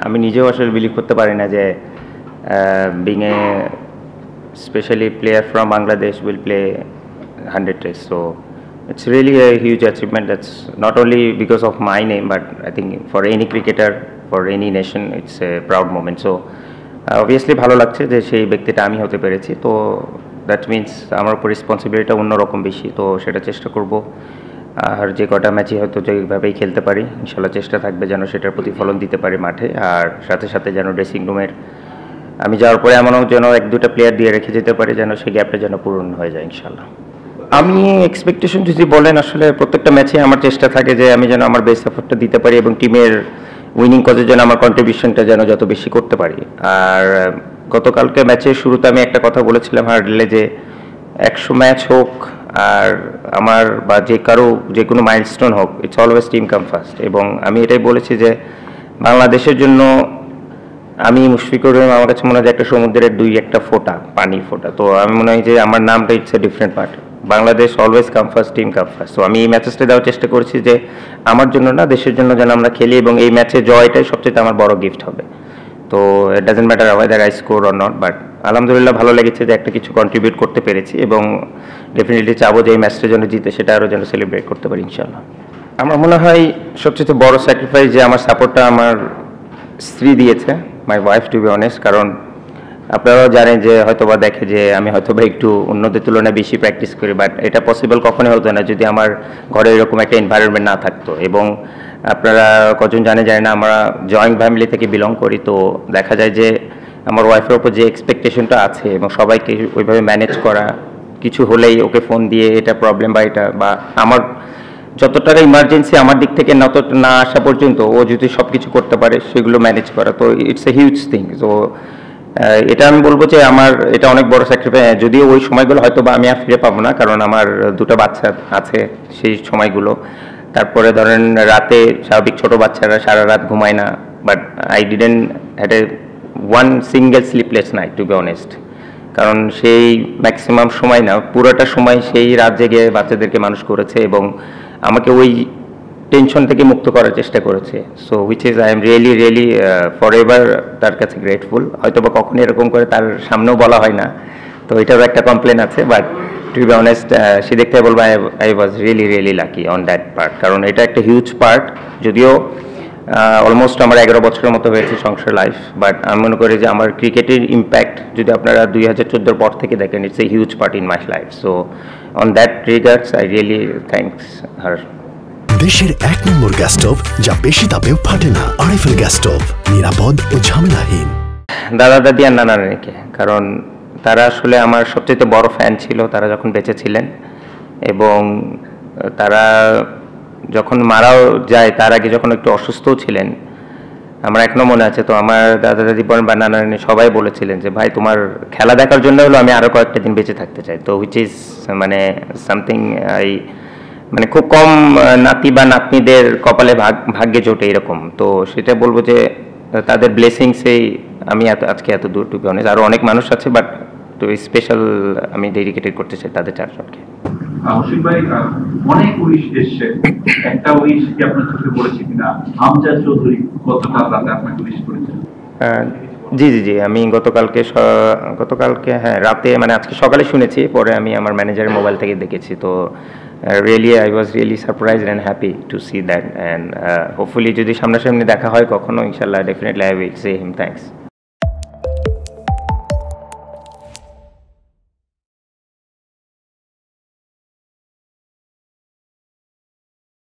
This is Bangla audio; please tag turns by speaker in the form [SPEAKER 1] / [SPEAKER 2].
[SPEAKER 1] আমি নিজেও আসলে বিলিভ করতে পারি না যে being a specially player from Bangladesh will play 100 test, so it's really a huge achievement. That's not only because of my name, but I think for any cricketer, for any nation, it's a proud moment. So obviously ভালো লাগছে যে সেই ব্যক্তিটা আমি হতে পেরেছি। তো দ্যাট মিনস আমার উপর রেসপন্সিবিলিটিটা অন্যরকম বেশি, তো সেটা চেষ্টা করব। আর যে কটা ম্যাচই হয়তো যেভাবেই খেলতে পারি ইনশাল্লাহ চেষ্টা থাকবে যেন সেটার প্রতিফলন দিতে পারি মাঠে, আর সাথে সাথে যেন ড্রেসিং রুমের আমি যাওয়ার পরে এমনও যেন 1-2টা প্লেয়ার দিয়ে রেখে যেতে পারি যেন সেই গ্যাপটা যেন পূরণ হয়ে যায় ইনশাল্লাহ। আমি এক্সপেকটেশন যদি বলেন, আসলে প্রত্যেকটা ম্যাচে আমার চেষ্টা থাকে যে আমি যেন আমার বেস্ট এফোর্টটা দিতে পারি এবং টিমের উইনিং কজের যেন আমার কন্ট্রিবিউশনটা যেন যত বেশি করতে পারি। আর গতকালকে ম্যাচের শুরুতে আমি একটা কথা বলেছিলাম হার্ডলে যে 100 ম্যাচ হোক আর আমার বা যে কোনো মাইলস্টোন হোক, it's always team come first. এবং আমি এটাই বলেছি যে বাংলাদেশের জন্য আমি মুশফিকুর রহিম, আমার কাছে মনে হয় যে একটা সমুদ্রের 2-1 ফোঁটা পানি ফোঁটা, তো আমি মনে হয় যে আমার নামটা it's a different part. Bangladesh always come first, team come first. তো আমি এই ম্যাচেসটা দেওয়ার চেষ্টা করছি যে আমার জন্য না, দেশের জন্য যেন আমরা খেলি এবং এই ম্যাচে জয়টাই সবচেয়ে আমার বড় গিফট হবে। তো it doesn't matter weather I score or not, but আলহামদুলিল্লাহ ভালো লেগেছে যে একটা কিছু কন্ট্রিবিউট করতে পেরেছি এবং ডেফিনেটলি চাবো যে এই ম্যাচটা যেন জিতে সেটা আরও যেন সেলিব্রেট করতে পারি ইনশাল্লাহ। আমার মনে হয় সবচেয়ে বড় স্যাক্রিফাইস যে আমার সাপোর্টটা আমার স্ত্রী দিয়েছে, my wife to be honest. কারণ আপনারাও জানেন যে হয়তোবা দেখে যে আমি হয়তোবা একটু অন্যদের তুলনায় বেশি প্র্যাকটিস করি, বাট এটা পসিবল কখনোই হতো না যদি আমার ঘরে এরকম একটা এনভায়রনমেন্ট না থাকতো। এবং আপনারা কজন জানে না, আমরা জয়েন্ট ফ্যামিলি থেকে বিলং করি, তো দেখা যায় যে আমার ওয়াইফের ওপর যে এক্সপেকটেশনটা আছে এবং সবাইকে ওইভাবে ম্যানেজ করা, কিছু হলেই ওকে ফোন দিয়ে এটা প্রবলেম বা এটা বা আমার যত টাকা ইমার্জেন্সি আমার দিক থেকে না আসা পর্যন্ত ও যদি সব কিছু করতে পারে সেগুলো ম্যানেজ করা, তো ইটস এ হিউজ থিং। তো এটা আমি বলবো যে আমার এটা অনেক বড় স্যাক্রিফাইস, যদিও ওই সময়গুলো হয়তো বা আমি আর ফিরে পাবো না, কারণ আমার 2টা বাচ্চা আছে সেই সময়গুলো। তারপরে ধরেন রাতে স্বাভাবিক ছোট বাচ্চারা সারা রাত ঘুমায় না, but I didn't had a one single sleepless night to be honest. কারণ সেই ম্যাক্সিমাম সময় না, পুরোটা সময় সেই রাত জেগে বাচ্চাদেরকে মানুষ করেছে এবং আমাকে ওই টেনশন থেকে মুক্ত করার চেষ্টা করেছে। So which is I am really for ever তার কাছে গ্রেটফুল। হয়তো বা কখনো এরকম করে তার সামনেও বলা হয় না, তো এটারও একটা কমপ্লেন আছে, বাট টু বি অনেস্ট সে দেখতে বলবো I was really lucky on that part. কারণ এটা একটা হিউজ পার্ট, যদিও অলমোস্ট আমার 11 বছরের মতো হয়েছে সংসার লাইফ, বাট আমি মনে করি যে আমার ক্রিকেটের ইম্প্যাক্ট যদি আপনারা 2014 পর থেকে দেখেন, it's a huge part in my life. So on that regards I really thanks her.
[SPEAKER 2] দেশের 1 নম্বর গ্যাস স্টোভ যা বেশি তাপেও ফাটে না, আরএফএল গ্যাস স্টোভ, নিরাপদ ও ঝামেলাহীন।
[SPEAKER 1] দাদা দাদি আর নানা নানিকে, কারণ তারা আসলে আমার সবচেয়ে বড় ফ্যান ছিল তারা যখন বেঁচে ছিলেন, এবং তারা যখন মারাও যায় তার আগে যখন একটু অসুস্থও ছিলেন, আমার এখনো মনে আছে। তো আমার দাদা দাদি বলেন বা নানা নানি সবাই বলেছিলেন যে ভাই তোমার খেলা দেখার জন্য হলো আমি আরও কয়েকটা দিন বেঁচে থাকতে চাই। তো হুইচ ইজ মানে সামথিং মানে খুব কম নাতি বা নাতনিদের কপালে ভাগ্যে জোটে এরকম। তো সেটা বলবো যে তাদের ব্লেসিংসেই আমি আজকে এত দূর টু বি অনেস্ট। আরও অনেক মানুষ আছে, বাট তো স্পেশাল আমি ডেডিকেটেড করতে চাই তাদের 4 জনকে।
[SPEAKER 3] মুশফিক ভাই, অনেক উইশ এসছে, একটা উইশ কি আপনার চোখে পড়েছে কিনা? আমজাদ চৌধুরী গতকাল রাতে আপনাকে উইশ করেছেন।
[SPEAKER 1] জি আমি গতকালকে হ্যাঁ রাতে মানে আজকে সকালে শুনেছি, পরে আমি আমার ম্যানেজারের মোবাইল থেকে দেখেছি। তো really I was really surprised and happy to see that, and hopefully যদি সামনাসামনি দেখা হয় কখনো ইনশাল্লাহ definitely I will say him thanks.